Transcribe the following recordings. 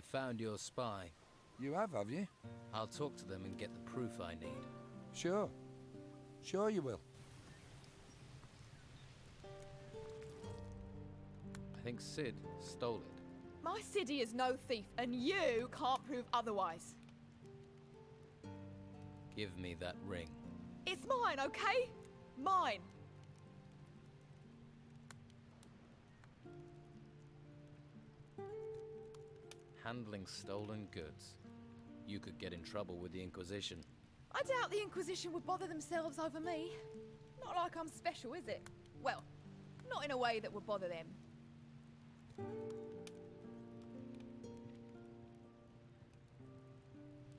I found your spy. You have you? I'll talk to them and get the proof I need. Sure. Sure you will. I think Sid stole it. My Siddy is no thief, and you can't prove otherwise. Give me that ring. It's mine, okay? Mine. Handling stolen goods. You could get in trouble with the Inquisition. I doubt the Inquisition would bother themselves over me. Not like I'm special, is it? Well, not in a way that would bother them.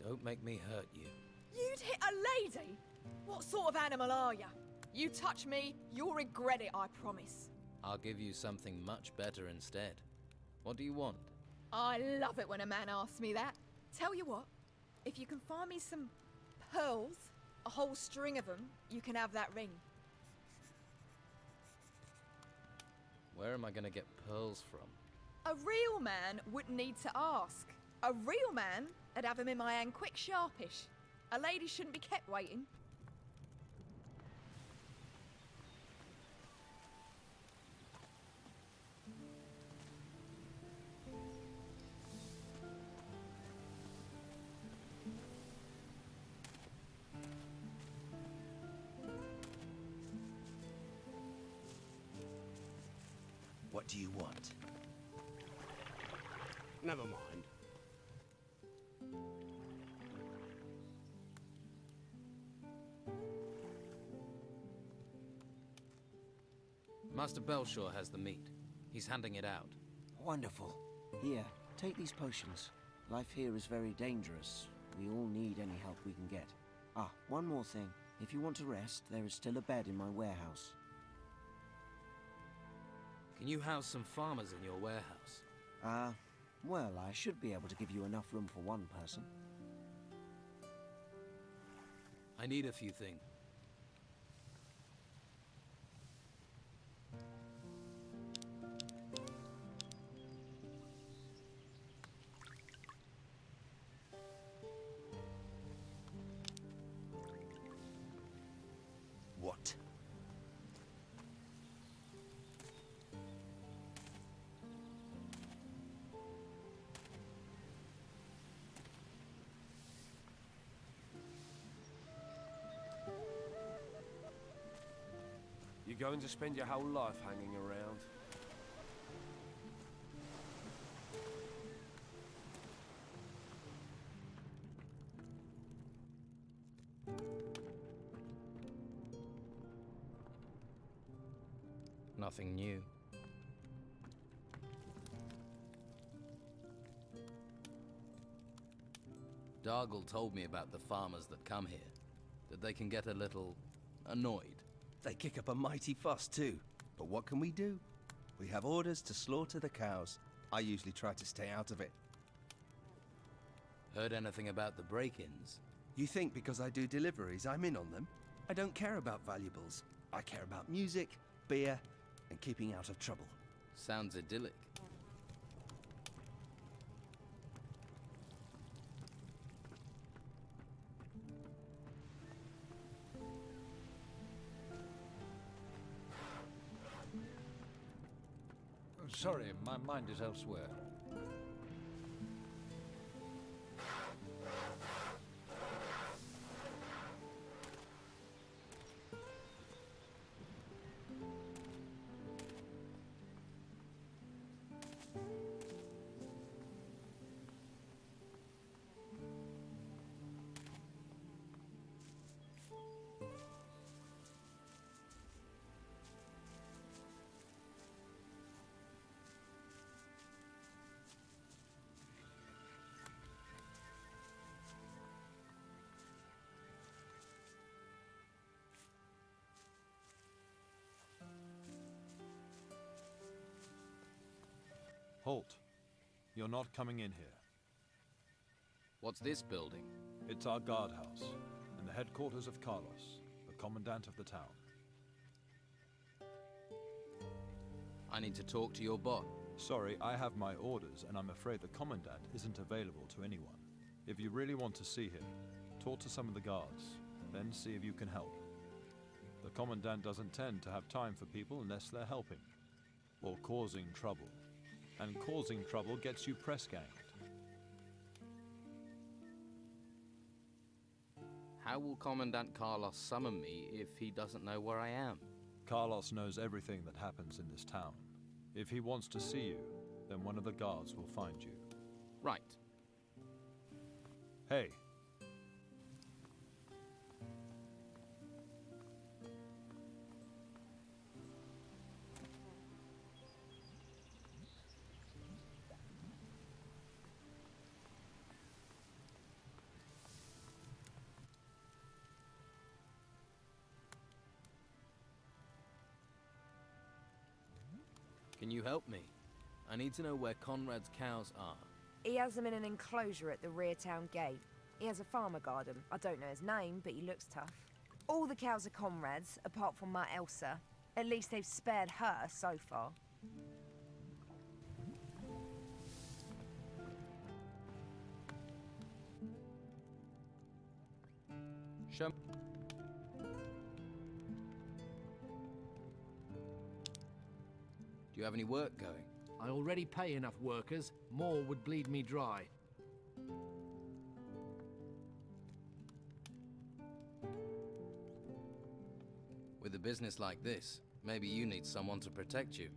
Don't make me hurt you. You'd hit a lady? What sort of animal are you? You touch me, you'll regret it, I promise. I'll give you something much better instead. What do you want? I love it when a man asks me that. Tell you what, if you can find me some pearls, a whole string of them, you can have that ring. Where am I going to get pearls from? A real man wouldn't need to ask. A real man, I'd have him in my hand quick sharpish. A lady shouldn't be kept waiting. What do you want? Never mind. Master Belshaw has the meat. He's handing it out. Wonderful. Here, take these potions. Life here is very dangerous. We all need any help we can get. Ah, one more thing. If you want to rest, there is still a bed in my warehouse. Can you house some farmers in your warehouse? Well, I should be able to give you enough room for one person. I need a few things. What? You're going to spend your whole life hanging around. Nothing new. Dargle told me about the farmers that come here, that they can get a little annoyed. They kick up a mighty fuss too. But what can we do? We have orders to slaughter the cows. I usually try to stay out of it. Heard anything about the break-ins? You think because I do deliveries, I'm in on them? I don't care about valuables. I care about music, beer, and keeping out of trouble. Sounds idyllic. Sorry, my mind is elsewhere. Halt. You're not coming in here. What's this building? It's our guardhouse, and the headquarters of Carlos, the commandant of the town. I need to talk to your boss. Sorry, I have my orders, and I'm afraid the Commandant isn't available to anyone. If you really want to see him, talk to some of the guards, then see if you can help. The Commandant doesn't tend to have time for people unless they're helping, or causing trouble. And causing trouble gets you press ganged. How will Commandant Carlos summon me if he doesn't know where I am? Carlos knows everything that happens in this town. If he wants to see you, then one of the guards will find you. Right. Hey. Can you help me? I need to know where Conrad's cows are. He has them in an enclosure at the rear town gate. He has a farmer garden. I don't know his name, but he looks tough. All the cows are Conrad's, apart from my Elsa. At least they've spared her so far. Show. Do you have any work going? I already pay enough workers. More would bleed me dry. With a business like this, maybe you need someone to protect you.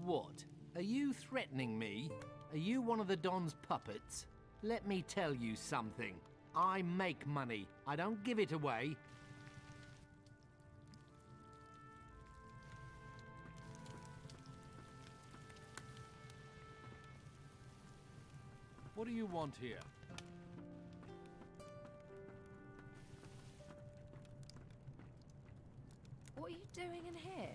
What? Are you threatening me? Are you one of the Don's puppets? Let me tell you something. I make money. I don't give it away. What do you want here? What are you doing in here?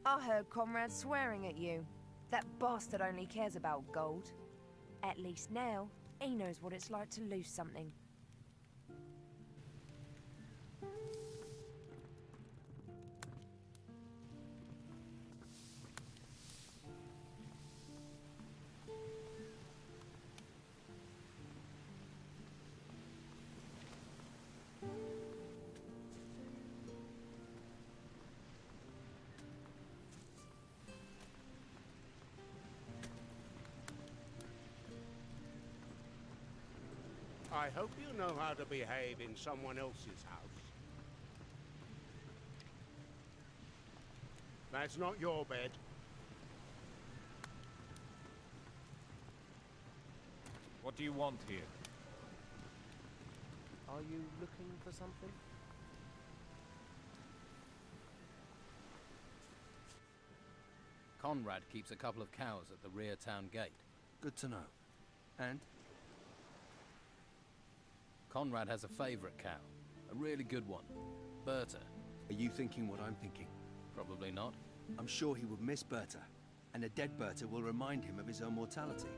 I heard Comrade swearing at you. That bastard only cares about gold. At least now, he knows what it's like to lose something. I hope you know how to behave in someone else's house. That's not your bed. What do you want here? Are you looking for something? Conrad keeps a couple of cows at the rear town gate. Good to know. And? Conrad has a favorite cow, a really good one, Berta. Are you thinking what I'm thinking? Probably not. I'm sure he would miss Berta, and a dead Berta will remind him of his own mortality.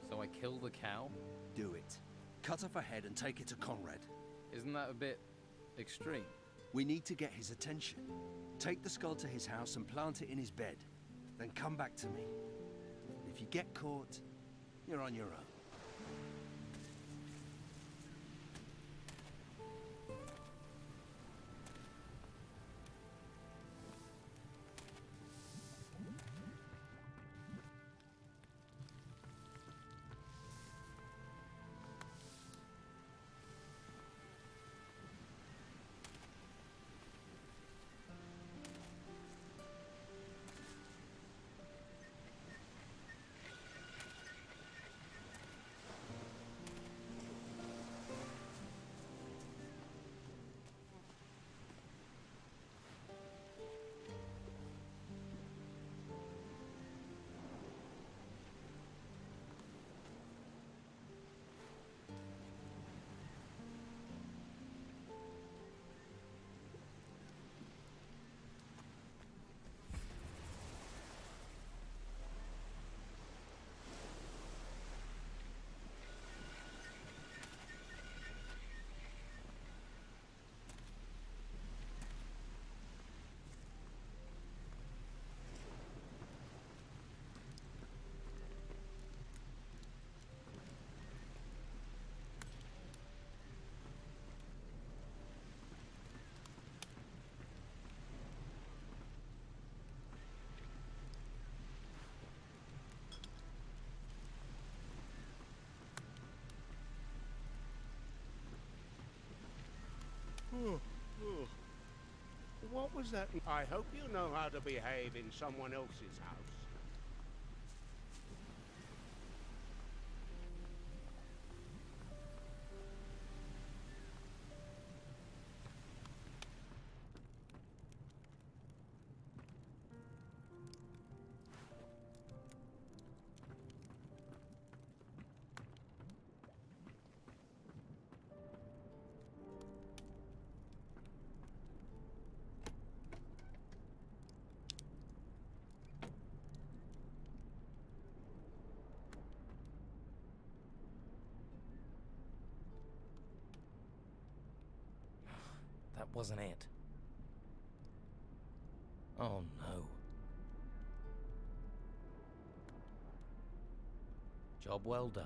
So I kill the cow? Do it. Cut off her head and take it to Conrad. Isn't that a bit extreme? We need to get his attention. Take the skull to his house and plant it in his bed. Then come back to me. If you get caught, you're on your own. What was that? I hope you know how to behave in someone else's house. That wasn't it. Oh no. Job well done.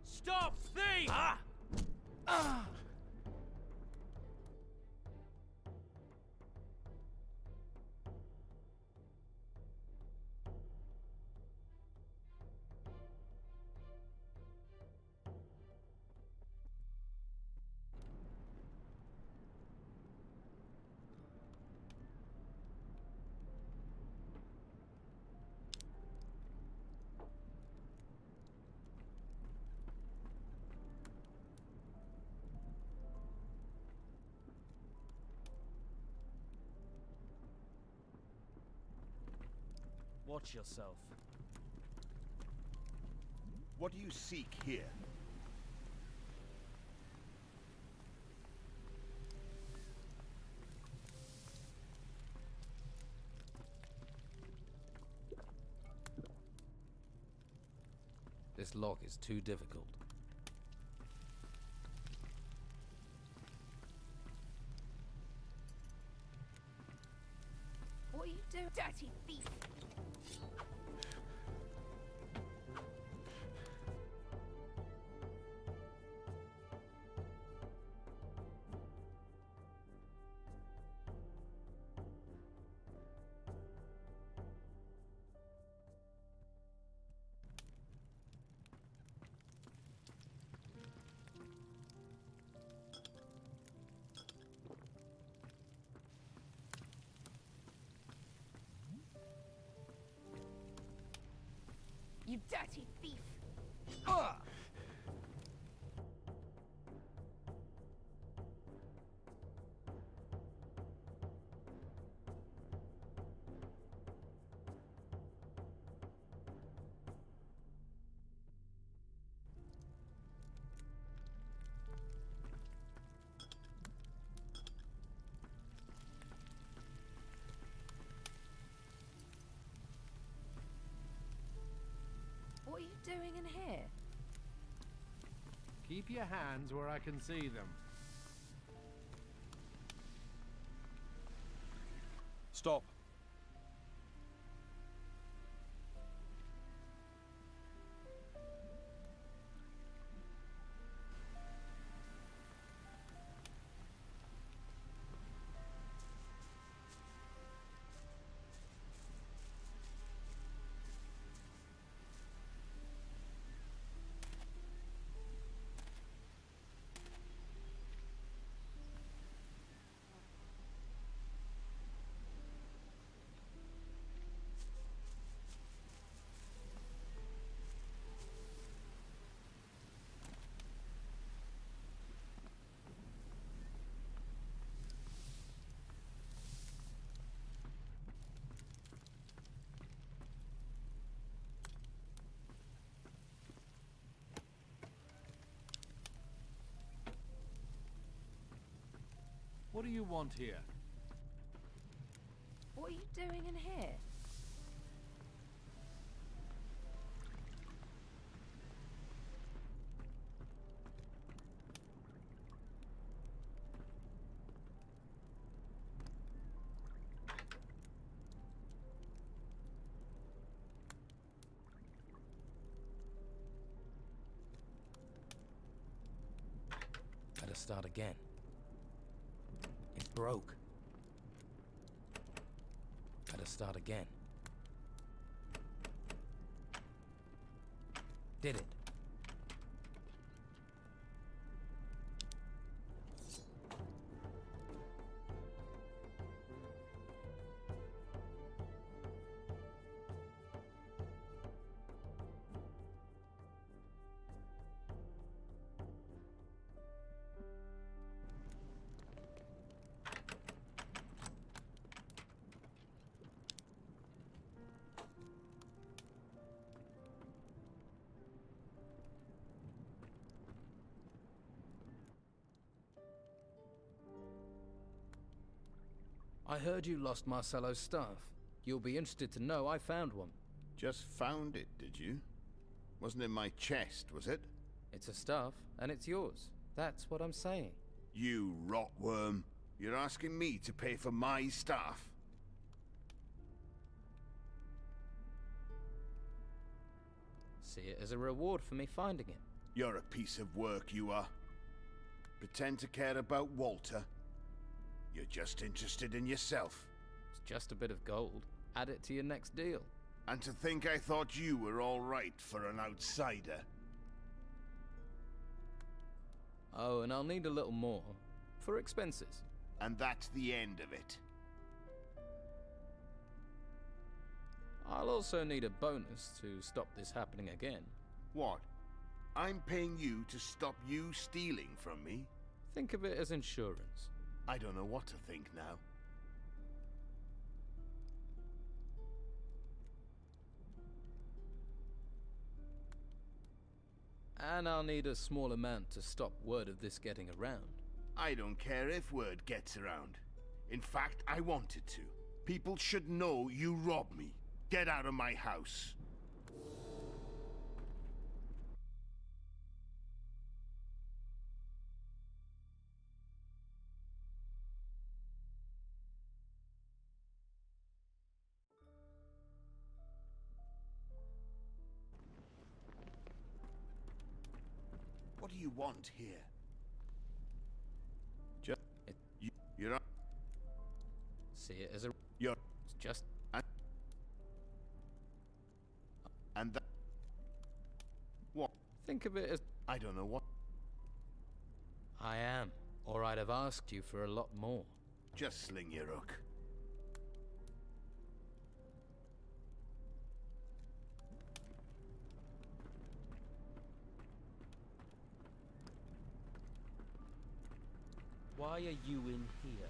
Stop, thief! Watch yourself. What do you seek here? This lock is too difficult. What are you doing, dirty thief? You dirty thief! What are you doing in here? Keep your hands where I can see them. Stop. do you want here? What are you doing in here? Better start again. It broke. Better start again. Did it? I heard you lost Marcelo's staff. You'll be interested to know I found one. Just found it, did you? Wasn't in my chest, was it? It's a staff, and it's yours. That's what I'm saying. You rotworm. You're asking me to pay for my staff? See it as a reward for me finding it. You're a piece of work, you are. Pretend to care about Walter. You're just interested in yourself. It's just a bit of gold. Add it to your next deal. And to think I thought you were all right for an outsider. Oh, and I'll need a little more. For expenses. And that's the end of it. I'll also need a bonus to stop this happening again. What? I'm paying you to stop you stealing from me? Think of it as insurance. I don't know what to think now. And I'll need a small amount to stop word of this getting around. I don't care if word gets around. In fact, I want it to. People should know you robbed me. Get out of my house. What do you want here? You're not. See it as a... You're... It's just... And that... What? Think of it as... I don't know what... I am, or I'd have asked you for a lot more. Just sling your hook. Why are you in here?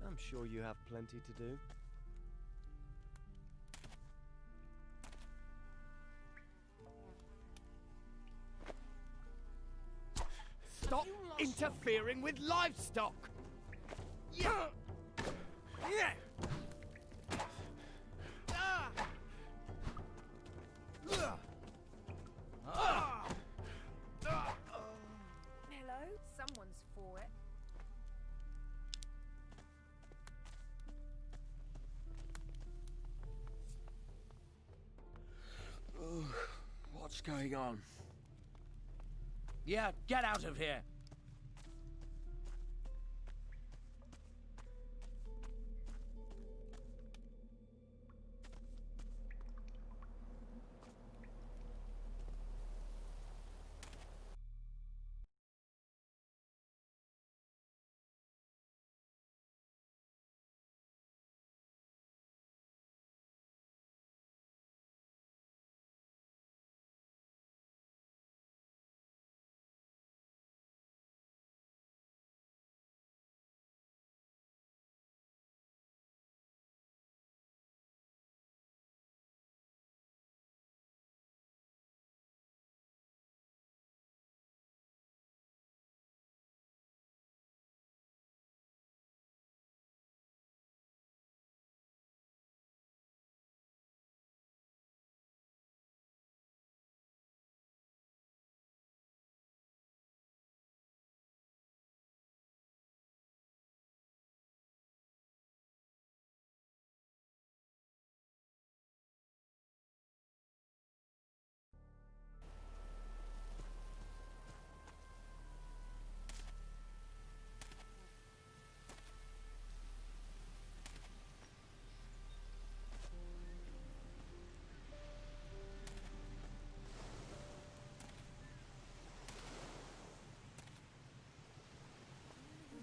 I'm sure you have plenty to do. Stop interfering with livestock! Yeah. Yeah. Someone's for it. What's going on? Yeah, get out of here!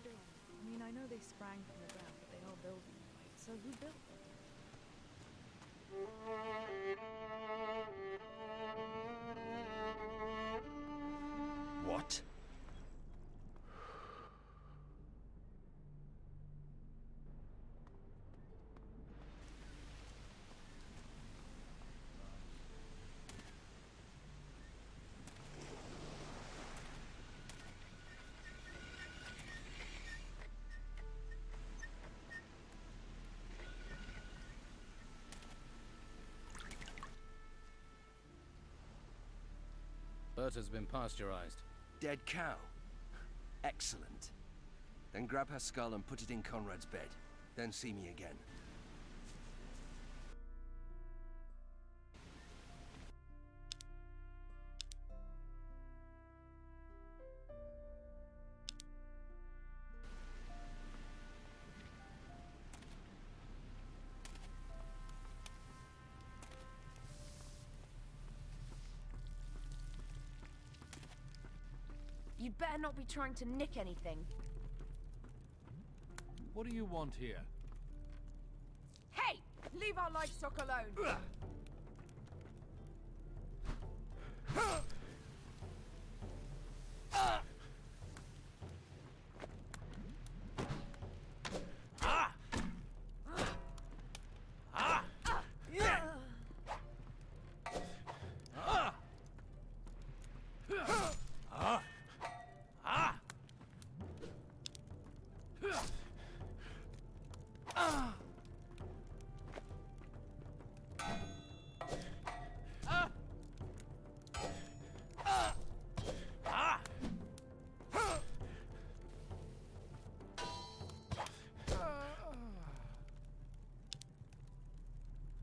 I mean, I know they sprang from the ground, but they are building, right? So who built them? What? Berta's been pasteurized. Dead cow? Excellent. Then grab her skull and put it in Conrad's bed. Then see me again. You'd better not be trying to nick anything. What do you want here? Hey! Leave our livestock alone!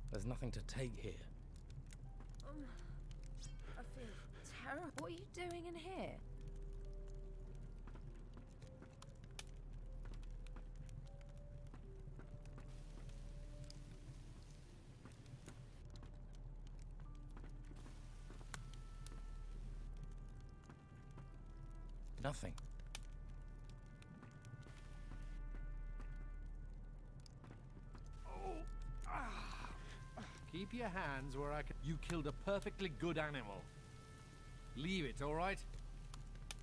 There's nothing to take here. I feel terrible. What are you doing in here? Nothing. Keep your hands where I can. You killed a perfectly good animal. Leave it, all right?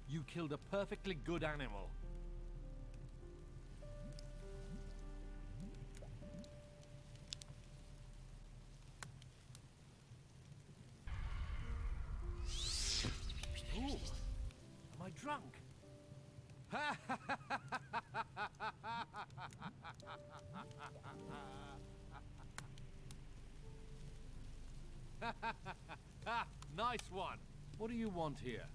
You killed a perfectly good animal. Ooh, am I drunk? Nice one. What do you want here?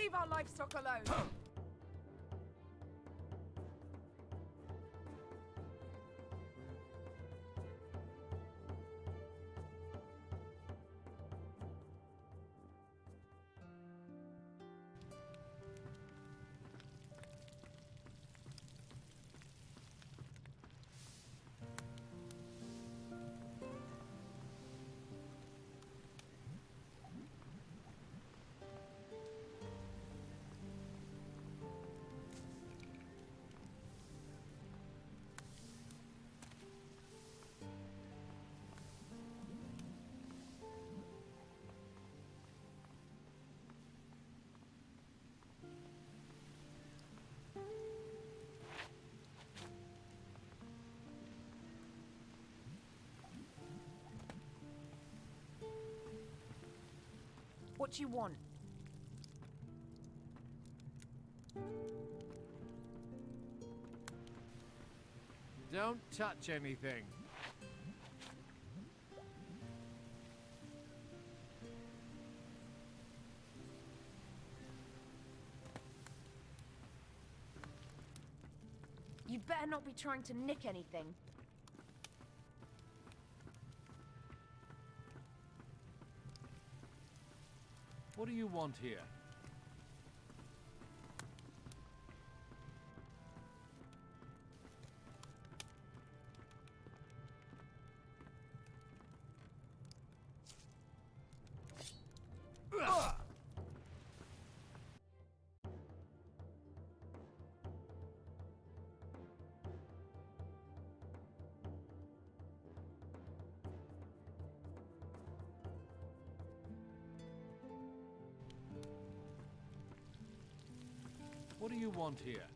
Leave our livestock alone. What do you want? Don't touch anything. You better not be trying to nick anything. What do you want here? What do you want here?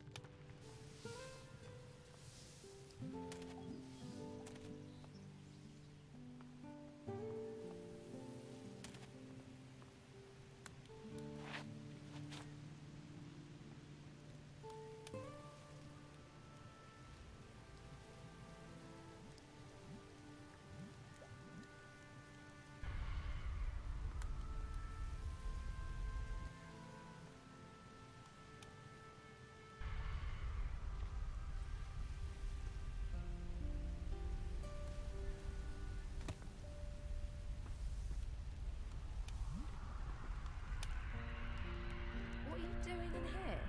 What are you doing in here?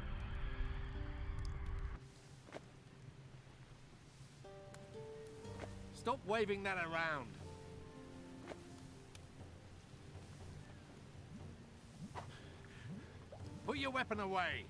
Stop waving that around. Put your weapon away.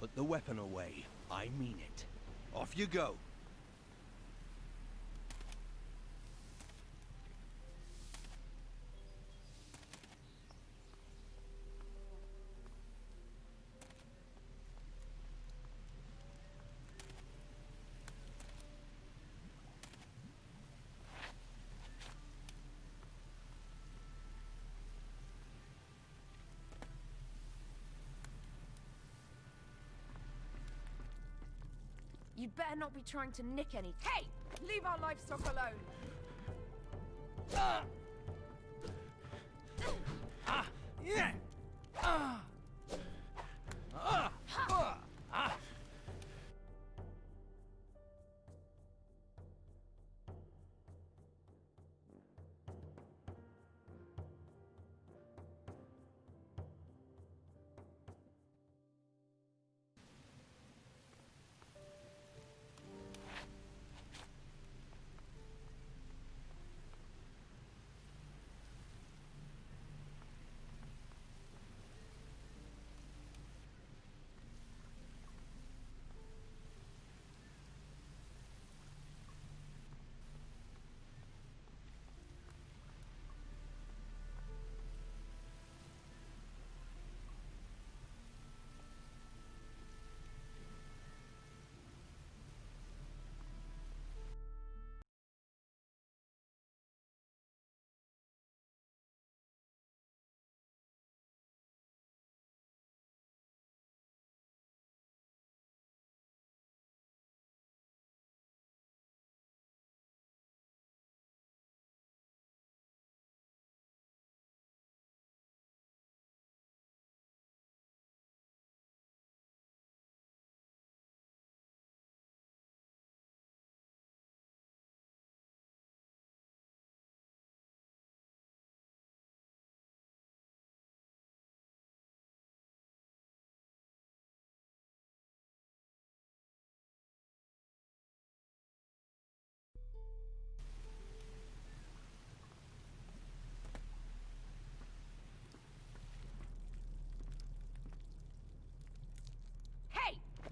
Put the weapon away. I mean it. Off you go. You better not be trying to nick any. Hey! Leave our livestock alone! Yeah!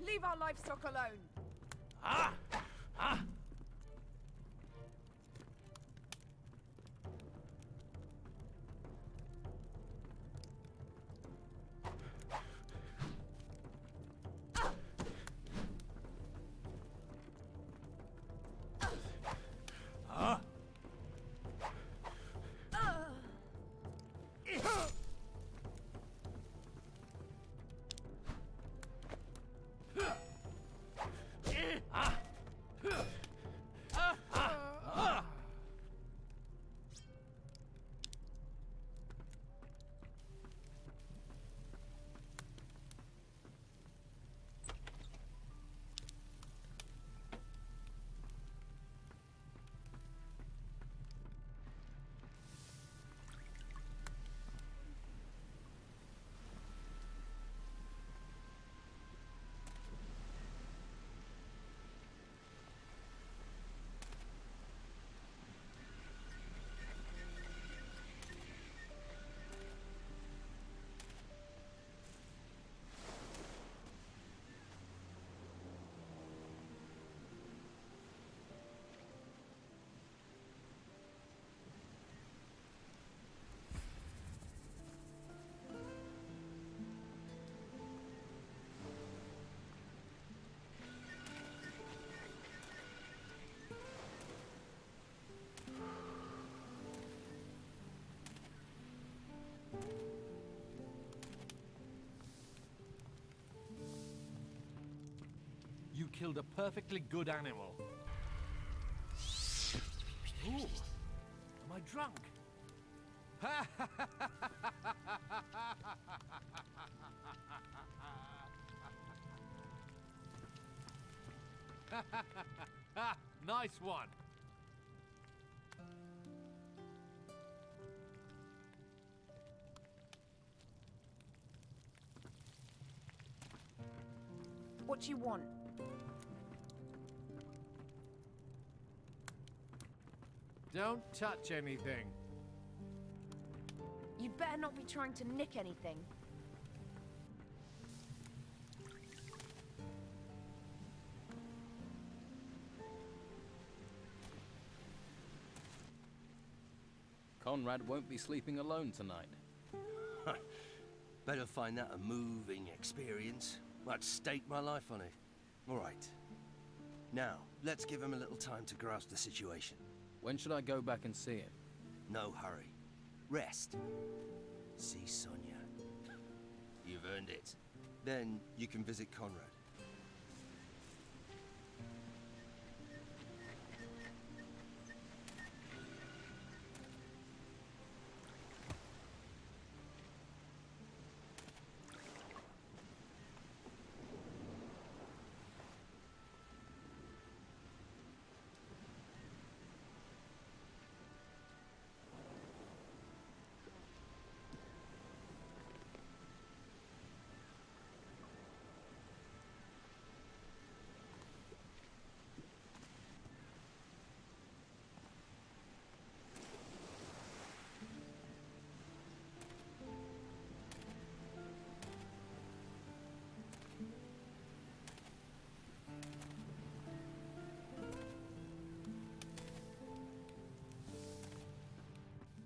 Leave our livestock alone. Ah! Ah! You killed a perfectly good animal. Ooh, am I drunk? Nice one. What do you want? Don't touch anything. You better not be trying to nick anything. Conrad won't be sleeping alone tonight. Better find that a moving experience. I'd stake my life on it. All right. Now, let's give him a little time to grasp the situation. When should I go back and see him? No hurry. Rest. See Sonia. You've earned it. Then you can visit Conrad.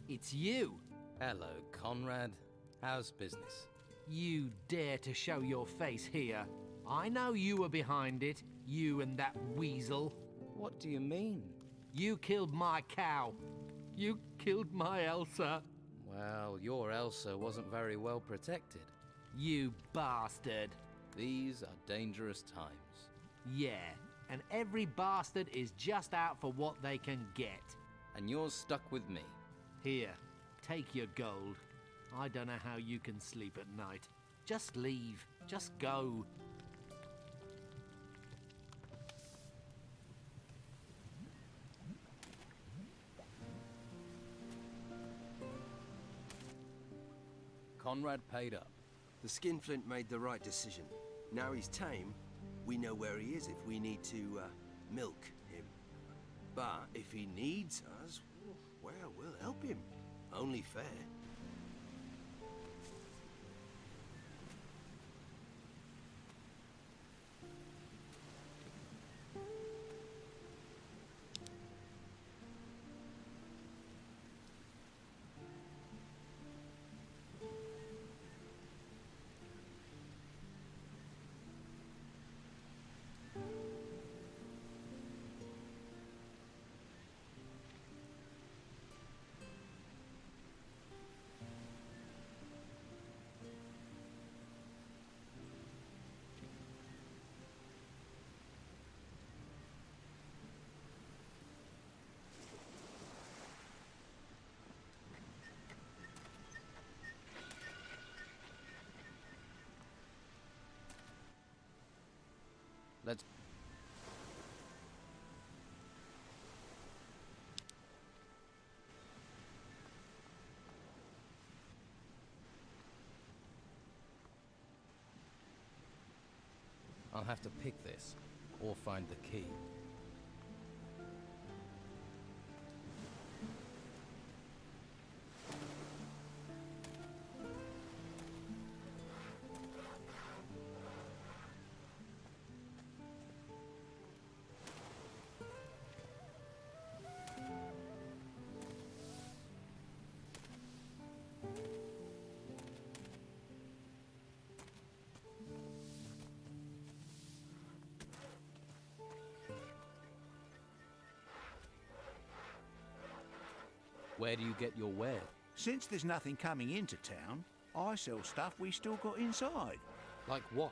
It's you. Hello, Conrad. How's business? You dare to show your face here. I know you were behind it, you and that weasel. What do you mean? You killed my cow. You killed my Elsa. Well, your Elsa wasn't very well protected. You bastard. These are dangerous times. Yeah, and every bastard is just out for what they can get. And you're stuck with me. Here, take your gold. I don't know how you can sleep at night. Just leave. Just go. Conrad paid up. The skinflint made the right decision. Now he's tame, we know where he is if we need to milk him. But if he needs us, well, we'll help him. Only fair. Let's... I'll have to pick this, or find the key. Where do you get your wares? Since there's nothing coming into town, I sell stuff we still got inside. Like what?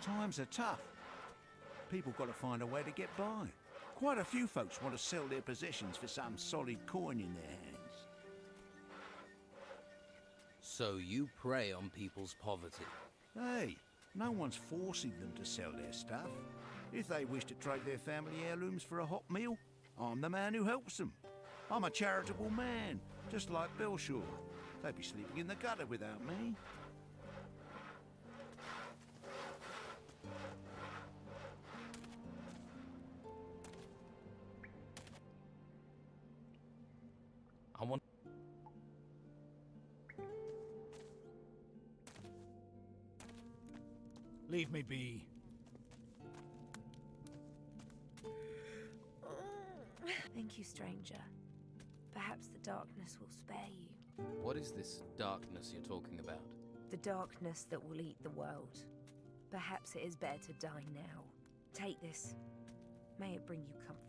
Times are tough. People got to find a way to get by. Quite a few folks want to sell their possessions for some solid coin in their hands. So you prey on people's poverty? Hey, no one's forcing them to sell their stuff. If they wish to trade their family heirlooms for a hot meal, I'm the man who helps them. I'm a charitable man, just like Belshaw. They'd be sleeping in the gutter without me. I want... Leave me be. Thank you, stranger. Perhaps the darkness will spare you. What is this darkness you're talking about? The darkness that will eat the world. Perhaps it is better to die now. Take this. May it bring you comfort.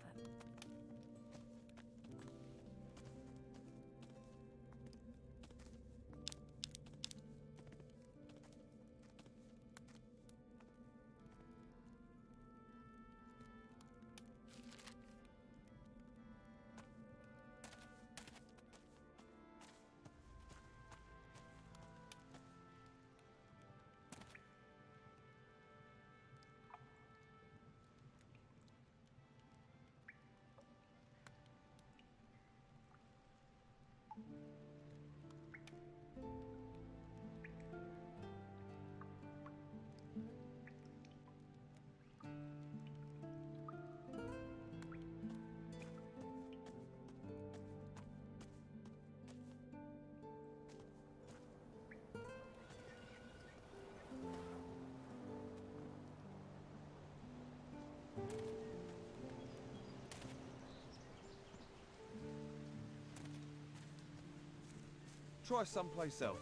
Try someplace else.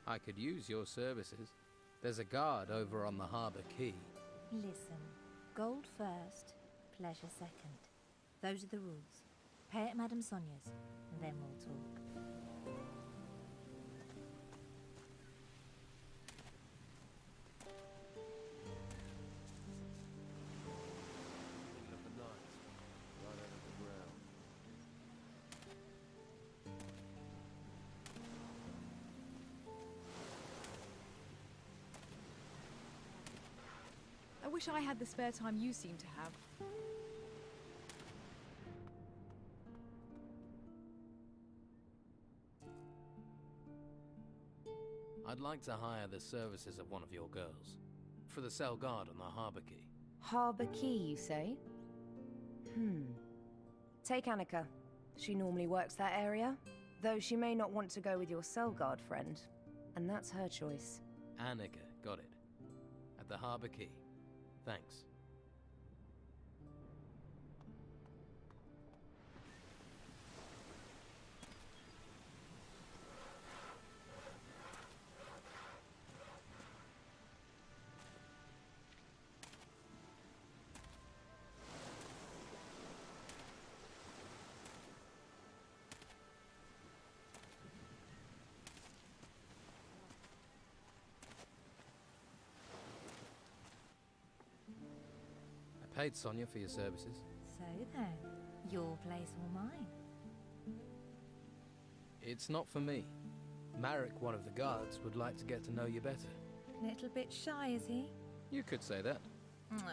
I could use your services. There's a guard over on the harbour quay. Listen, gold first, pleasure second. Those are the rules. Pay at Madame Sonia's, and then we'll talk. I wish I had the spare time you seem to have. I'd like to hire the services of one of your girls. For the cell guard on the harbour quay. Harbour Quay, you say? Take Annika. She normally works that area, though she may not want to go with your cell guard friend, and that's her choice. Annika, got it. At the harbour quay. Thanks. paid Sonia for your services. So then, your place or mine? It's not for me. Marek, one of the guards, would like to get to know you better. Little bit shy, is he? You could say that. Oh,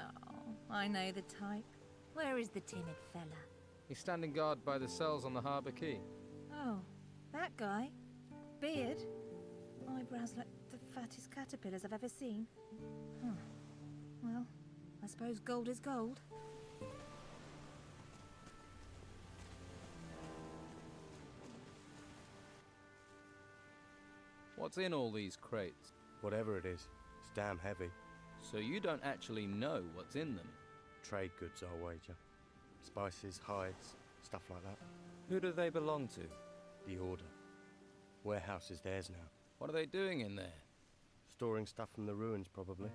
I know the type. Where is the timid fella? He's standing guard by the cells on the harbour quay. Oh, that guy? Beard? Eyebrows like the fattest caterpillars I've ever seen. Well, I suppose gold is gold. What's in all these crates? Whatever it is, it's damn heavy. So you don't actually know what's in them? Trade goods, I'll wager. Spices, hides, stuff like that. Who do they belong to? The Order. Warehouse is theirs now. What are they doing in there? Storing stuff from the ruins, probably.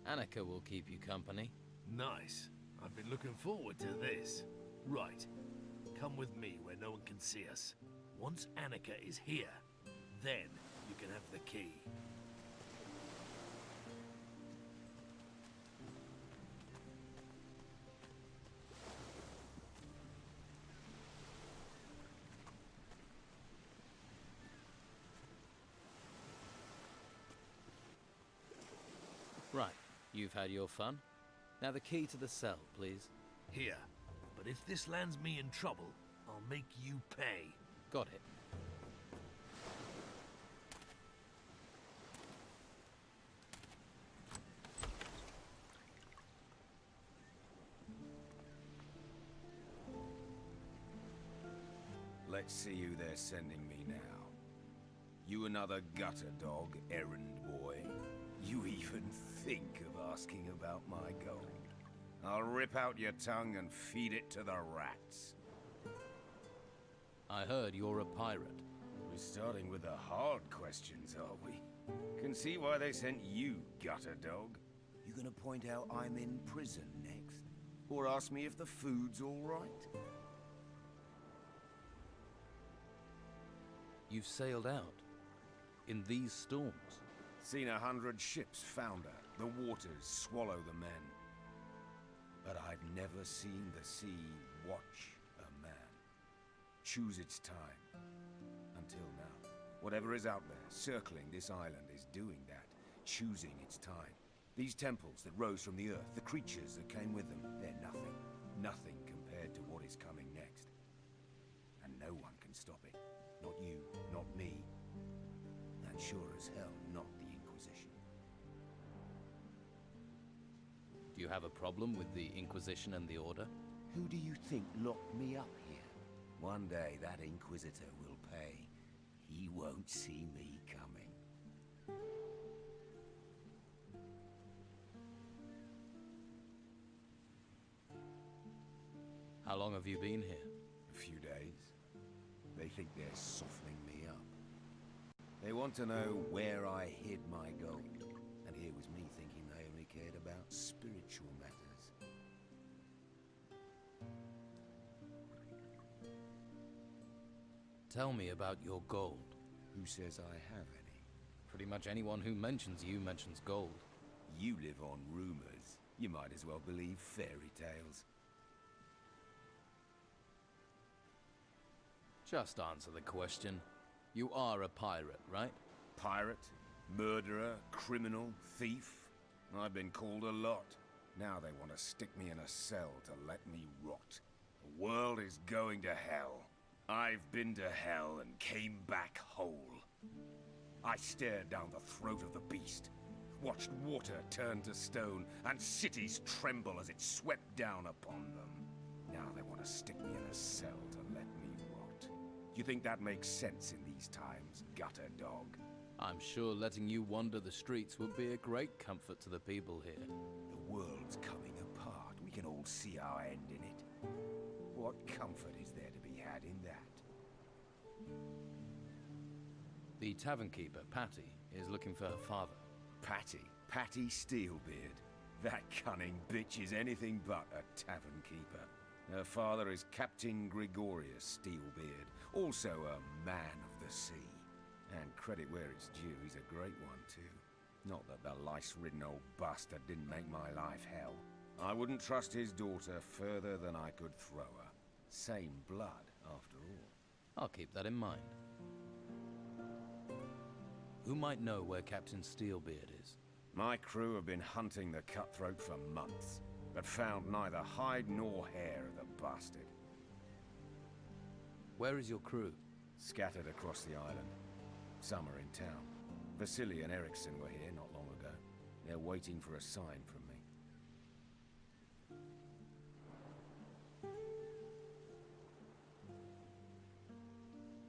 Annika will keep you company. Nice. I've been looking forward to this. Right. Come with me where no one can see us. Once Annika is here, then you can have the key. Right. You've had your fun. Now the key to the cell, please. Here. But if this lands me in trouble, I'll make you pay. Got it. Let's see who they're sending me now. You another gutter dog, errand boy? You even think of asking about my gold? I'll rip out your tongue and feed it to the rats. I heard you're a pirate. We're starting with the hard questions, are we? Can see why they sent you, gutter dog. You gonna point out I'm in prison next? Or ask me if the food's all right? You've sailed out. In these storms. Seen 100 ships founder, the waters swallow the men. But I've never seen the sea watch a man. Choose its time. Until now. Whatever is out there, circling this island is doing that. Choosing its time. These temples that rose from the earth, the creatures that came with them, they're nothing. Nothing compared to what is coming next. And no one can stop it. Not you, not me. And sure as hell, not the Inquisition. Do you have a problem with the Inquisition and the Order? Who do you think locked me up here? One day that Inquisitor will pay. He won't see me coming. How long have you been here? A few days. They think they're softening me up. They want to know where I hid my gold. And here was me thinking they only cared about spiritual matters. Tell me about your gold. Who says I have any? Pretty much anyone who mentions you mentions gold. You live on rumors. You might as well believe fairy tales. Just answer the question. You are a pirate, right? Pirate, murderer, criminal, thief. I've been called a lot. Now they want to stick me in a cell to let me rot. The world is going to hell. I've been to hell and came back whole. I stared down the throat of the beast, watched water turn to stone, and cities tremble as it swept down upon them. Now they want to stick me in a cell to let me rot. You think that makes sense in these times, gutter dog? I'm sure letting you wander the streets would be a great comfort to the people here. The world's coming apart. We can all see our end in it. What comfort is there to be had in that? The tavern keeper, Patty, is looking for her father. Patty? Patty Steelbeard? That cunning bitch is anything but a tavern keeper. Her father is Captain Gregorius Steelbeard, also a man of the sea. And credit where it's due, he's a great one too. Not that the lice-ridden old bastard didn't make my life hell. I wouldn't trust his daughter further than I could throw her. Same blood, after all. I'll keep that in mind. Who might know where Captain Steelbeard is? My crew have been hunting the cutthroat for months, but found neither hide nor hair of the bastard. Where is your crew? Scattered across the island. Some are in town. Vasily and Eriksson were here not long ago. They're waiting for a sign from me.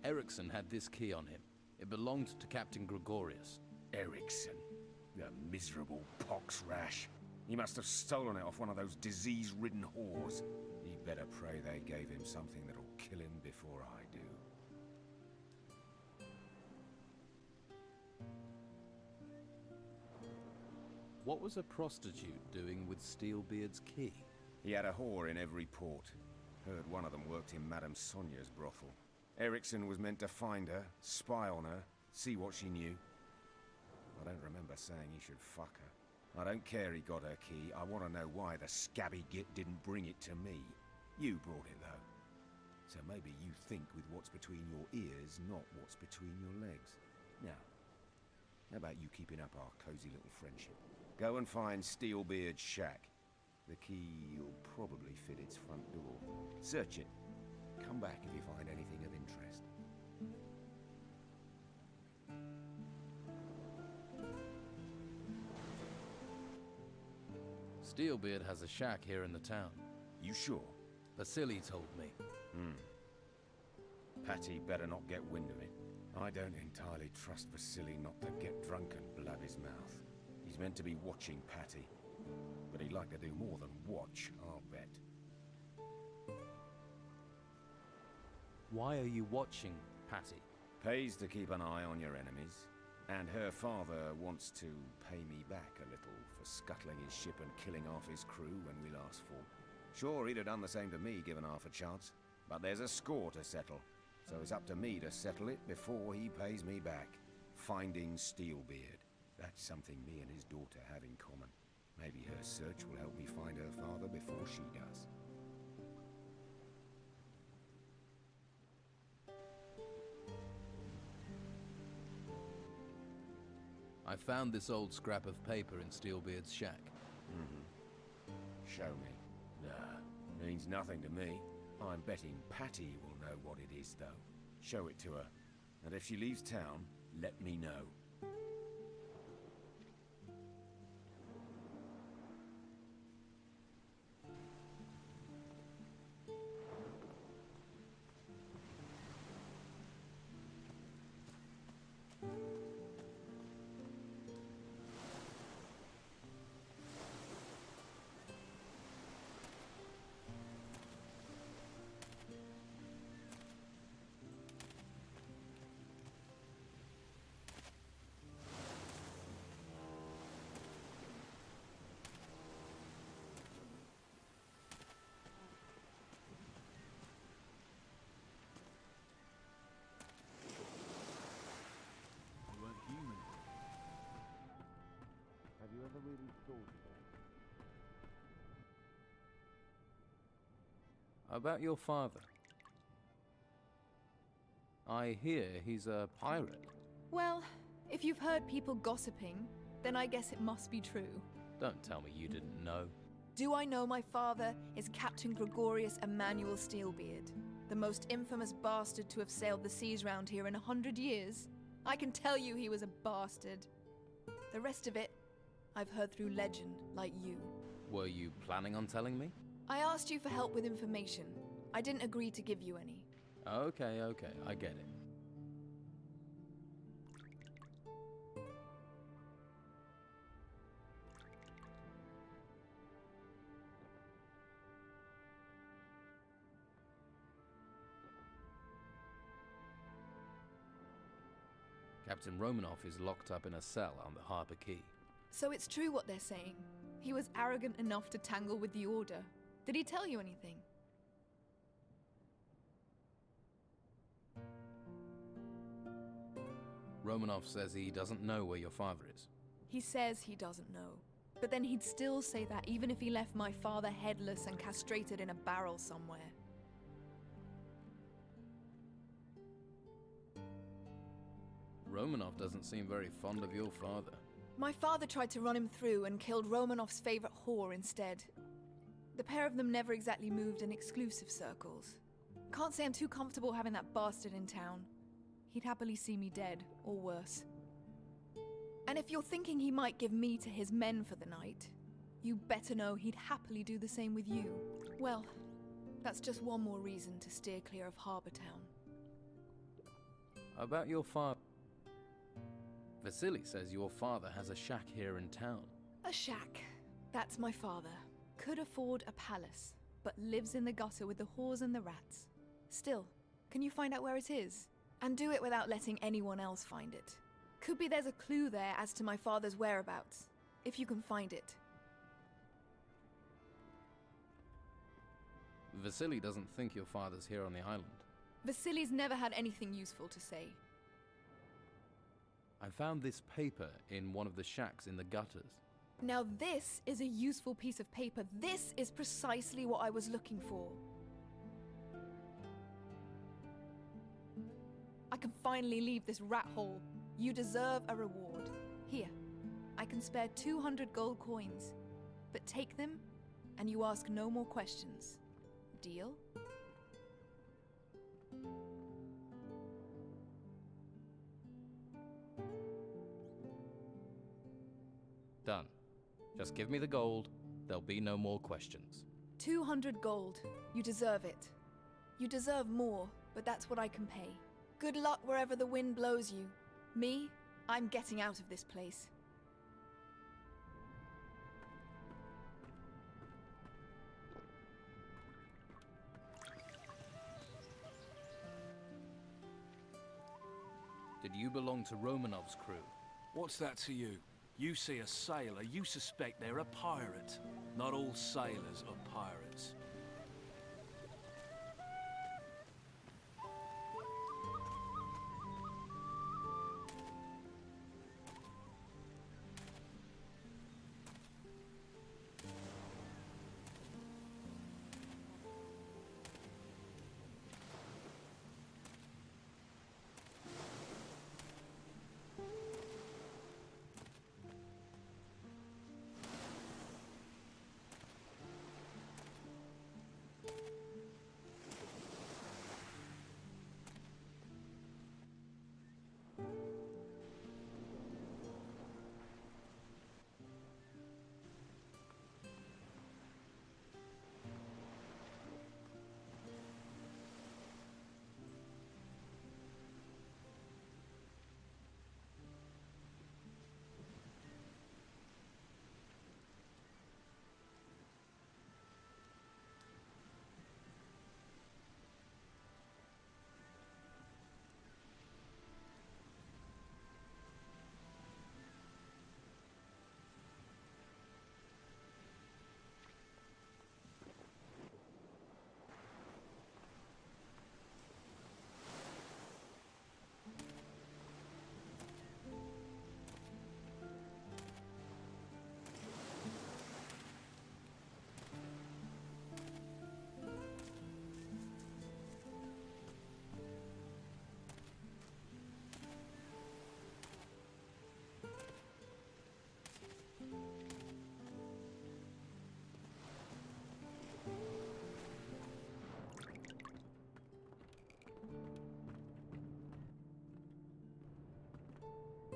Eriksson had this key on him. It belonged to Captain Gregorius. Eriksson? The miserable pox rash. He must have stolen it off one of those disease-ridden whores. He'd better pray they gave him something that'll kill him before I do. What was a prostitute doing with Steelbeard's key? He had a whore in every port. Heard one of them worked in Madame Sonia's brothel. Eriksson was meant to find her, spy on her, see what she knew. I don't remember saying he should fuck her. I don't care he got her key. I want to know why the scabby git didn't bring it to me. You brought it, though. So maybe you think with what's between your ears, not what's between your legs. Now, how about you keeping up our cozy little friendship? Go and find Steelbeard's shack. The key will probably fit its front door. Search it. Come back if you find anything of interest. Steelbeard has a shack here in the town. You sure? Vasily told me. Patty better not get wind of it. I don't entirely trust Vasily not to get drunk and blab his mouth. He's meant to be watching Patty. But he'd like to do more than watch, I'll bet. Why are you watching Patty? Pays to keep an eye on your enemies. And her father wants to pay me back a little for scuttling his ship and killing half his crew when we last fought. Sure, he'd have done the same to me given half a chance. But there's a score to settle. So it's up to me to settle it before he pays me back. Finding Steelbeard. That's something me and his daughter have in common. Maybe her search will help me find her father before she does. I found this old scrap of paper in Steelbeard's shack. Show me. Nah, means nothing to me. I'm betting Patty will know what it is, though. Show it to her. And if she leaves town, let me know. You ever really thought About your father. I hear he's a pirate. Well, if you've heard people gossiping, then I guess it must be true. Don't tell me you didn't know. Do I know my father is Captain Gregorius Emmanuel Steelbeard, the most infamous bastard to have sailed the seas round here in 100 years? I can tell you he was a bastard. The rest of it, I've heard through legend, like you. Were you planning on telling me? I asked you for help with information. I didn't agree to give you any. Okay, I get it. Captain Romanoff is locked up in a cell on the Harbour Quay. So it's true what they're saying. He was arrogant enough to tangle with the Order. Did he tell you anything? Romanoff says he doesn't know where your father is. He says he doesn't know. But then he'd still say that even if he left my father headless and castrated in a barrel somewhere. Romanoff doesn't seem very fond of your father. My father tried to run him through and killed Romanoff's favorite whore instead. The pair of them never exactly moved in exclusive circles. Can't say I'm too comfortable having that bastard in town. He'd happily see me dead, or worse. And if you're thinking he might give me to his men for the night, you better know he'd happily do the same with you. Well, that's just one more reason to steer clear of Harbour Town. About your father. Vasily says your father has a shack here in town. A shack. That's my father. Could afford a palace, but lives in the gutter with the whores and the rats. Still, can you find out where it is? And do it without letting anyone else find it. Could be there's a clue there as to my father's whereabouts, if you can find it. Vasily doesn't think your father's here on the island. Vasily's never had anything useful to say. I found this paper in one of the shacks in the gutters. Now this is a useful piece of paper. This is precisely what I was looking for. I can finally leave this rat hole. You deserve a reward. Here, I can spare 200 gold coins. But take them, and you ask no more questions. Deal? Done. Just give me the gold. There'll be no more questions. 200 gold. You deserve it. You deserve more, but that's what I can pay. Good luck wherever the wind blows you. Me, I'm getting out of this place. Did you belong to Romanov's crew? What's that to you? You see a sailor, you suspect they're a pirate. Not all sailors are pirates.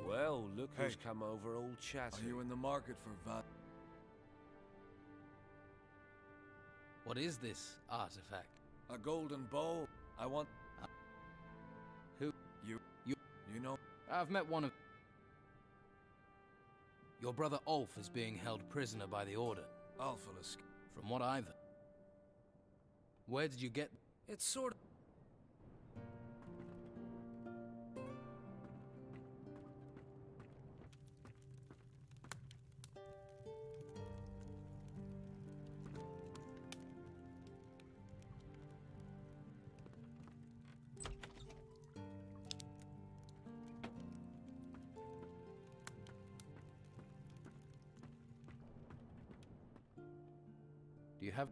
Well, look who's come over, all chatty. Are you in the market for What is this artifact? a golden bow? I want... Who? You know? I've met one of... Your brother Ulf is being held prisoner by the Order. Ulf will escape. From what I've... Where did you get... It's sort of... Do you have...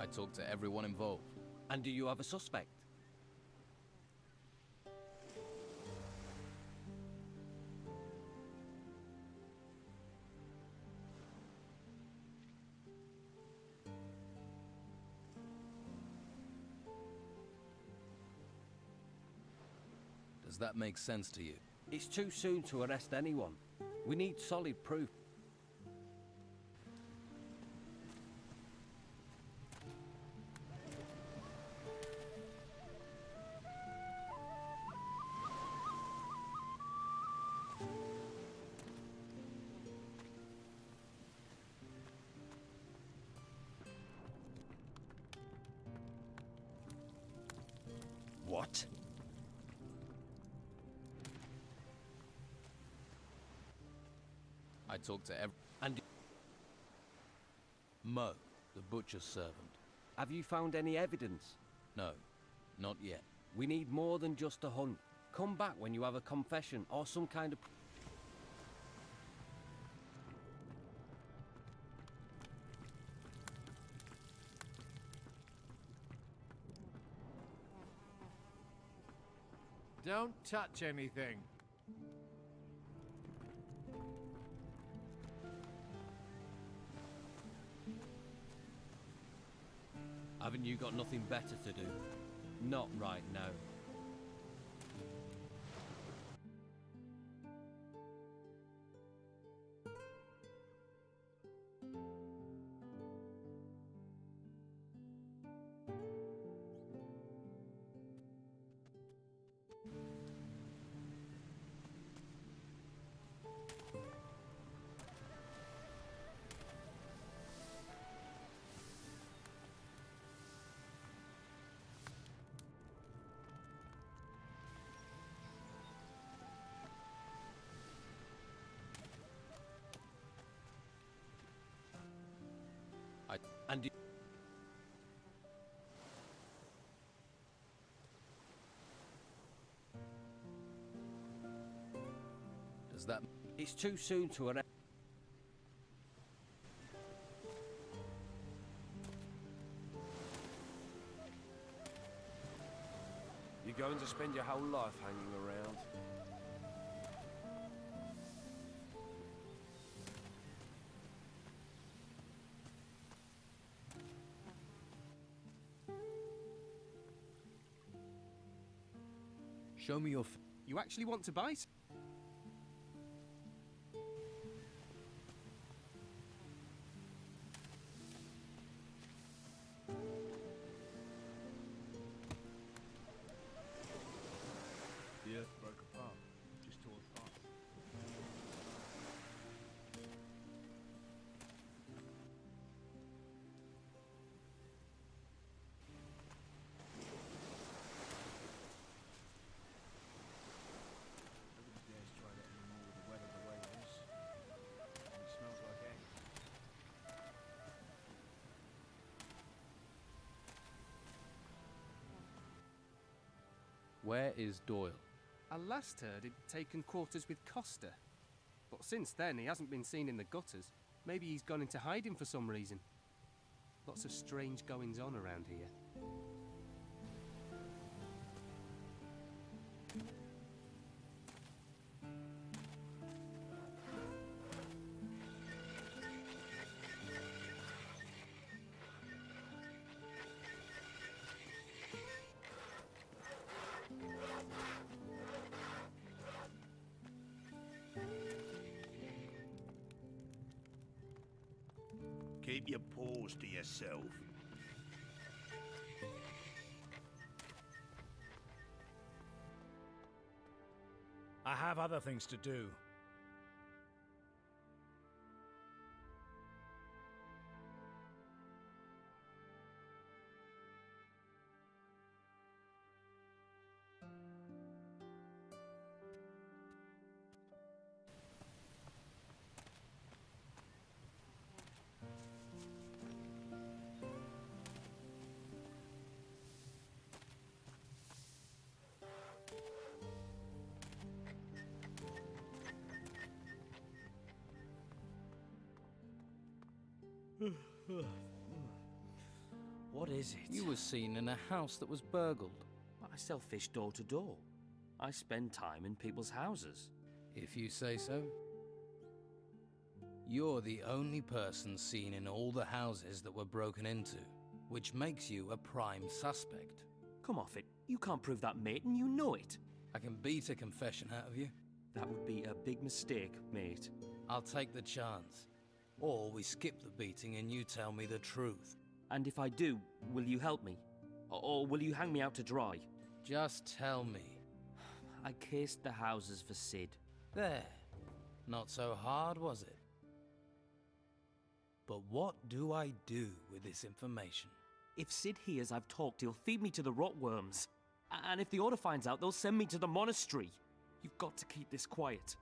I talked to everyone involved. And do you have a suspect? Does that make sense to you? It's too soon to arrest anyone. We need solid proof. What? I talked to and Mo, the butcher's servant. Have you found any evidence? No, not yet. We need more than just a hunt. Come back when you have a confession or some kind of... Don't touch anything. Haven't you got nothing better to do? Not right now. And does that... It's too soon to arrest... going to spend your whole life hanging around? Show me your... You actually want to buy? The earth broke apart, just tore apart. Nobody dares try that anymore with the weather the way it is. And it smells like egg. Where is Doyle? I last heard he'd taken quarters with Costa. But since then, he hasn't been seen in the gutters. Maybe he's gone into hiding for some reason. Lots of strange goings-on around here. Keep your paws to yourself. I have other things to do. What is it? You were seen in a house that was burgled. I sell fish door to door. I spend time in people's houses. If you say so. You're the only person seen in all the houses that were broken into, which makes you a prime suspect. Come off it. You can't prove that, mate, and you know it. I can beat a confession out of you. That would be a big mistake, mate. I'll take the chance. Or we skip the beating and you tell me the truth. And if I do, will you help me? Or will you hang me out to dry? Just tell me. I cased the houses for Sid. There. Not so hard, was it? But what do I do with this information? If Sid hears I've talked, he'll feed me to the rotworms. And if the Order finds out, they'll send me to the monastery. You've got to keep this quiet.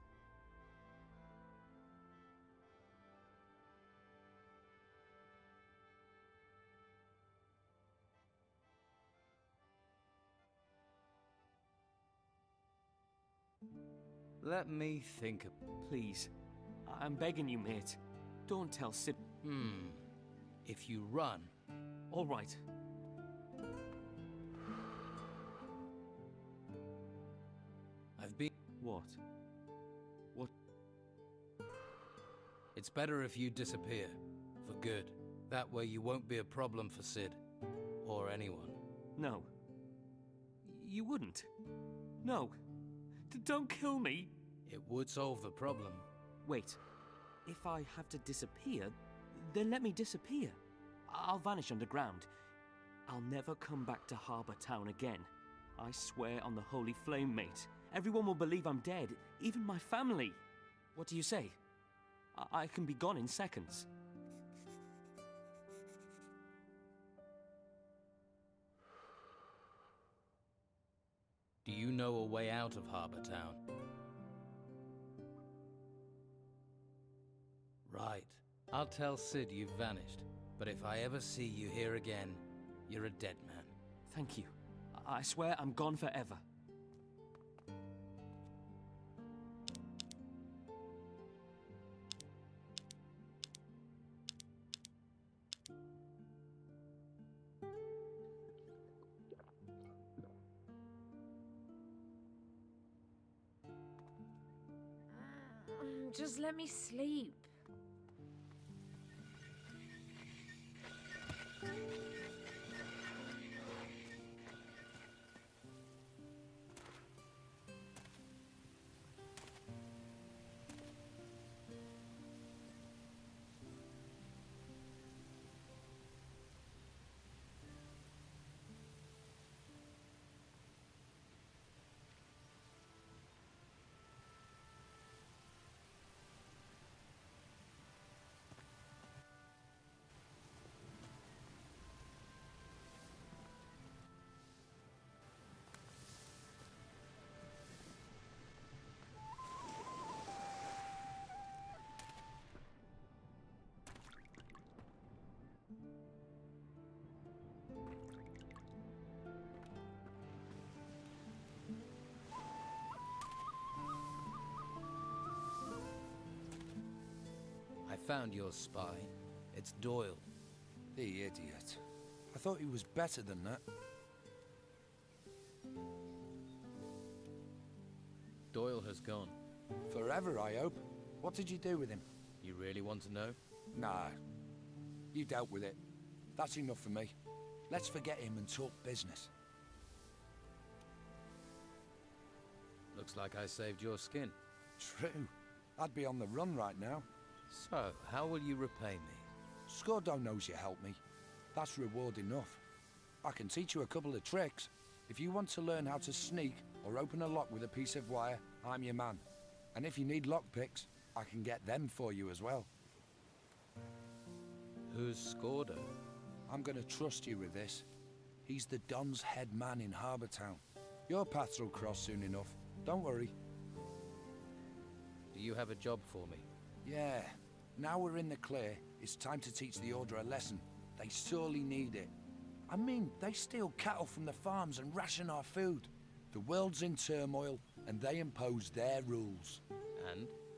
Let me think. Please. I'm begging you, mate. Don't tell Sid. If you run... All right. I've been... What? What? It's better if you disappear. For good. That way you won't be a problem for Sid. Or anyone. No. You wouldn't. No. Don't kill me. It would solve the problem. Wait. If I have to disappear, then let me disappear. I'll vanish underground. I'll never come back to Harbour Town again. I swear on the Holy Flame, mate. Everyone will believe I'm dead, even my family. What do you say? I can be gone in seconds. Do you know a way out of Harbour Town? Right. I'll tell Sid you've vanished, but if I ever see you here again, you're a dead man. Thank you. I swear I'm gone forever. on, just let me sleep. I found your spy. It's Doyle. The idiot. I thought he was better than that. Doyle has gone. Forever, I hope. What did you do with him? You really want to know? Nah. You dealt with it. That's enough for me. Let's forget him and talk business. Looks like I saved your skin. True. I'd be on the run right now. So, how will you repay me? Scordo knows you helped me. That's reward enough. I can teach you a couple of tricks. If you want to learn how to sneak or open a lock with a piece of wire, I'm your man. And if you need lockpicks, I can get them for you as well. Who's Scordo? I'm gonna trust you with this. He's the Don's head man in Harbour Town. Your paths will cross soon enough. Don't worry. Do you have a job for me? Yeah. Now we're in the clear, it's time to teach the Order a lesson. They sorely need it. I mean, they steal cattle from the farms and ration our food. The world's in turmoil, and they impose their rules.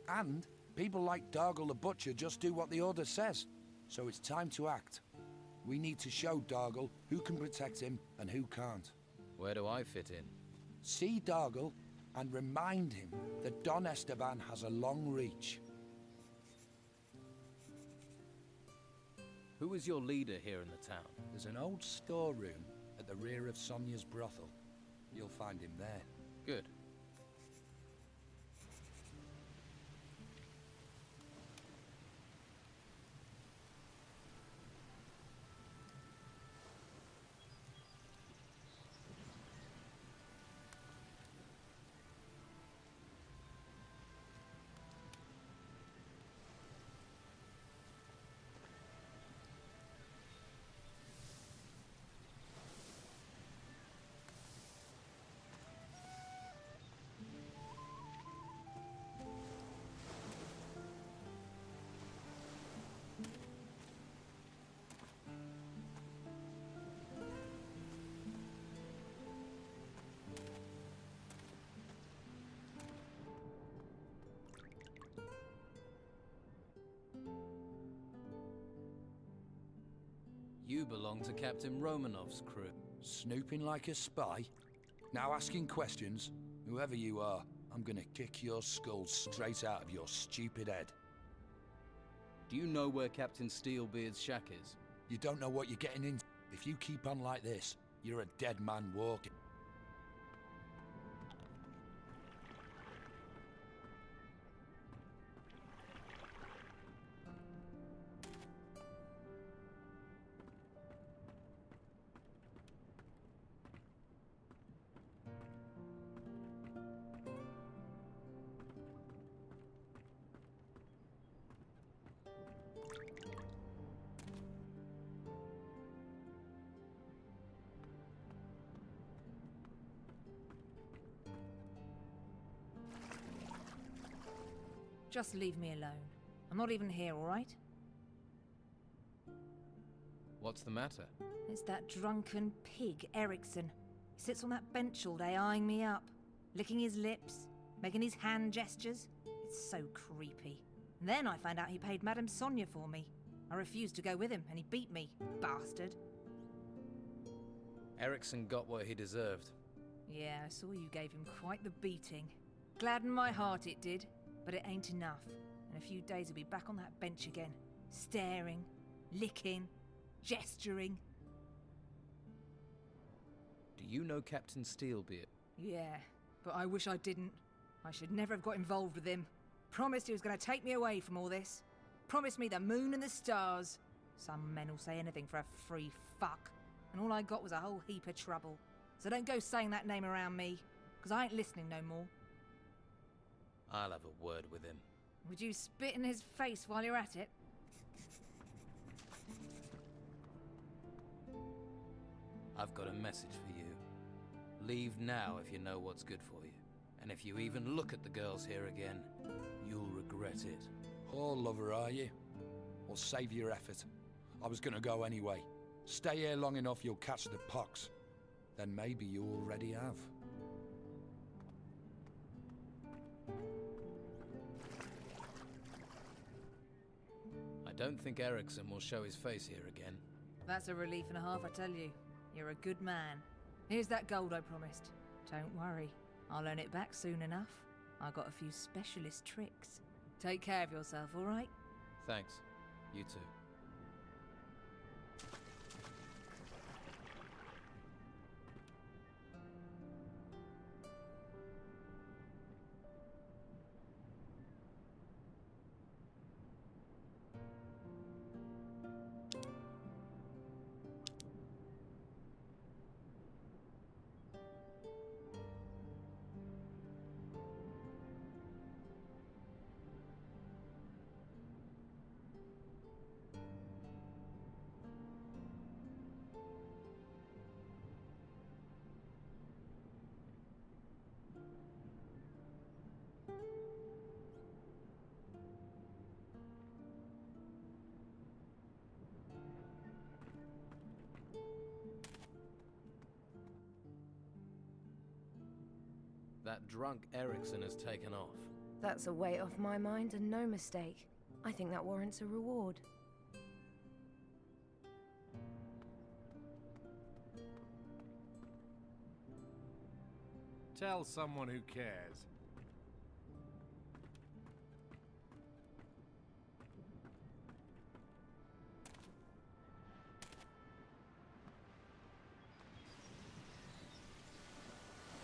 And people like Dargle the Butcher just do what the Order says. So it's time to act. We need to show Dargle who can protect him and who can't. Where do I fit in? See Dargle and remind him that Don Esteban has a long reach. Who is your leader here in the town? There's an old storeroom at the rear of Sonia's brothel. You'll find him there. Good. You belong to Captain Romanov's crew. Snooping like a spy? Now asking questions? Whoever you are, I'm gonna kick your skull straight out of your stupid head. Do you know where Captain Steelbeard's shack is? You don't know what you're getting into. If you keep on like this, you're a dead man walking. Just leave me alone. I'm not even here, all right? What's the matter? It's that drunken pig, Erickson. He sits on that bench all day eyeing me up, licking his lips, making his hand gestures. It's so creepy. And then I found out he paid Madame Sonia for me. I refused to go with him, and he beat me, bastard. Erickson got what he deserved. Yeah, I saw you gave him quite the beating. Gladdened my heart it did. But it ain't enough. In a few days he'll be back on that bench again, staring, licking, gesturing. Do you know Captain Steelbeard? Yeah, but I wish I didn't. I should never have got involved with him. Promised he was going to take me away from all this. Promised me the moon and the stars. Some men will say anything for a free fuck. And all I got was a whole heap of trouble. So don't go saying that name around me, because I ain't listening no more. I'll have a word with him. Would you spit in his face while you're at it? I've got a message for you. Leave now if you know what's good for you. And if you even look at the girls here again, you'll regret it. Oh, lover, are you? Well, save your effort. I was gonna go anyway. Stay here long enough, you'll catch the pox. Then maybe you already have. I don't think Ericsson will show his face here again. That's a relief and a half, I tell you. You're a good man. Here's that gold I promised. Don't worry, I'll earn it back soon enough. I got a few specialist tricks. Take care of yourself, all right? Thanks. You too. That drunk Ericsson has taken off. That's a weight off my mind and no mistake. I think that warrants a reward. Tell someone who cares.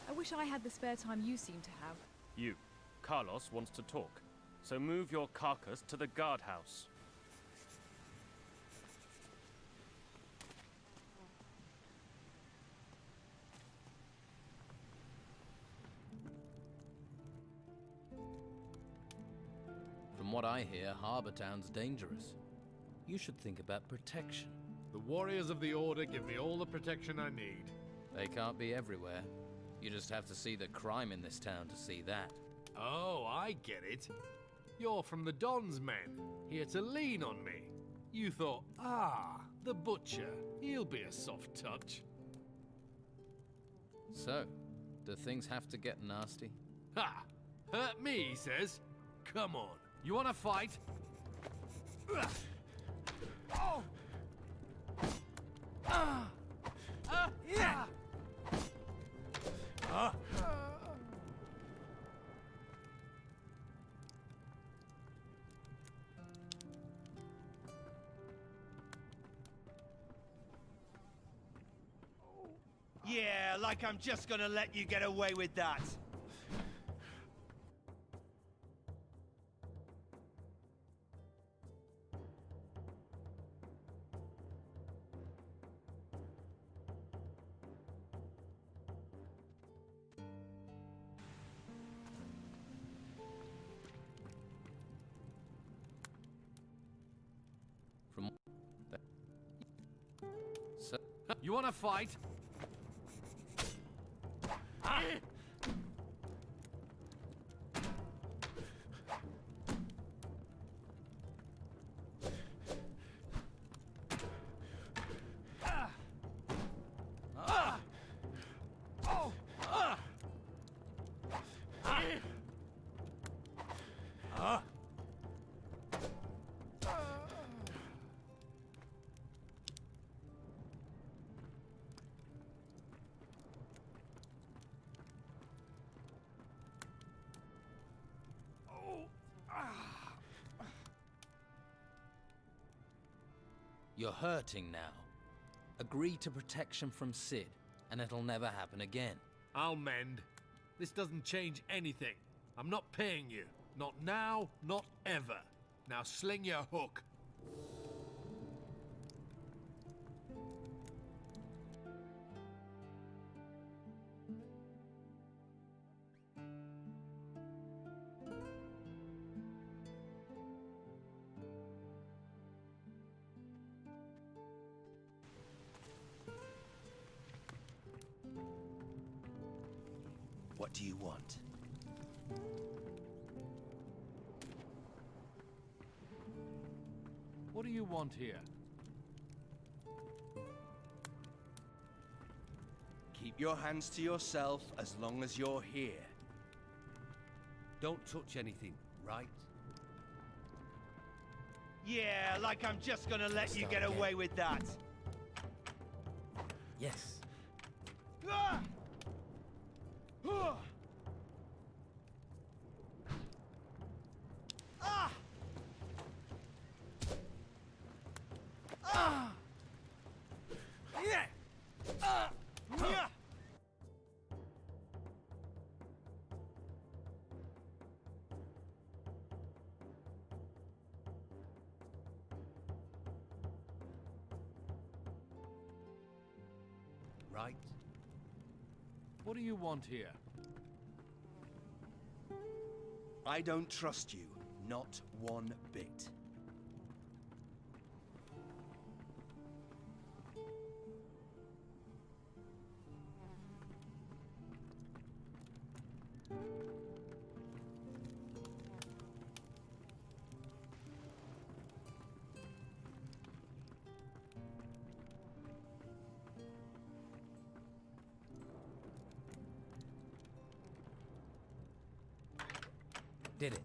I wish I had the spare time you seem to have. You. Carlos wants to talk. So move your carcass to the guardhouse. From what I hear, Harbour Town's dangerous. You should think about protection. The warriors of the Order give me all the protection I need. They can't be everywhere. You just have to see the crime in this town to see that. Oh, I get it. You're from the Don's men, here to lean on me. You thought, the butcher, he'll be a soft touch. So, do things have to get nasty? Ha! Hurt me, he says. Come on, you wanna fight? Oh! Yeah! Yeah, like I'm just gonna let you get away with that. You wanna fight? You're hurting now. Agree to protection from Sid, and it'll never happen again. I'll mend. This doesn't change anything. I'm not paying you. Not now, not ever. Now sling your hook. What do you want? What do you want here? Keep your hands to yourself as long as you're here. Don't touch anything, right? Yeah, like I'm just gonna let you get away with that. Yes. Ah! Ah! Ah! Ah! Yeah! Ah! Yeah! Right? What do you want here? I don't trust you, not one bit. Did it.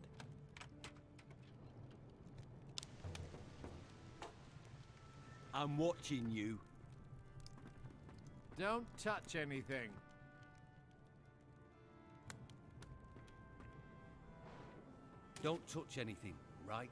I'm watching you. Don't touch anything. Don't touch anything, right?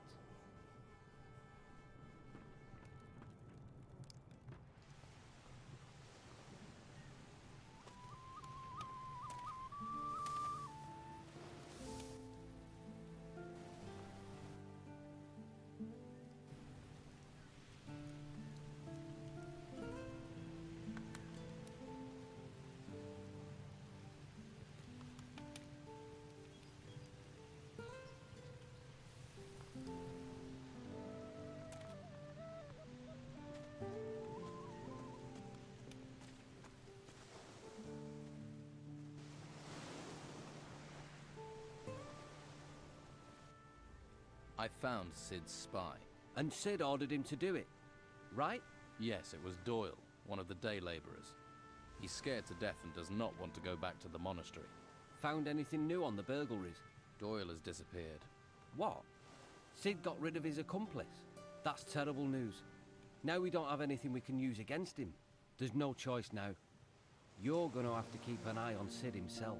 I found Sid's spy. And Sid ordered him to do it, right? Yes, it was Doyle, one of the day laborers. He's scared to death and does not want to go back to the monastery. Found anything new on the burglaries? Doyle has disappeared. What? Sid got rid of his accomplice? That's terrible news. Now we don't have anything we can use against him. There's no choice now. You're gonna have to keep an eye on Sid himself.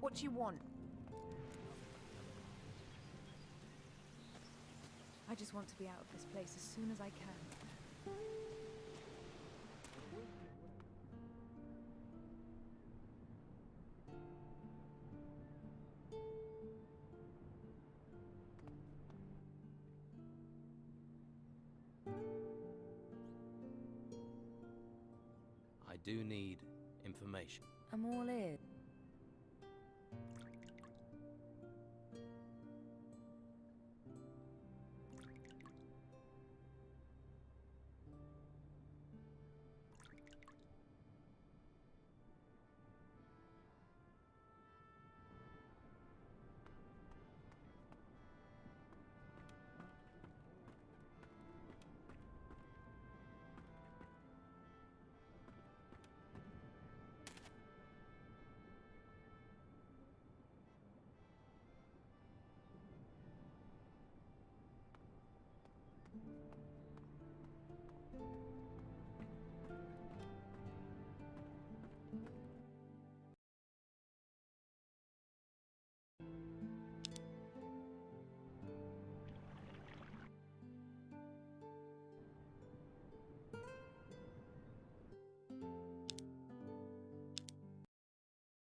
What do you want? I just want to be out of this place as soon as I can. I do need information. I'm all in.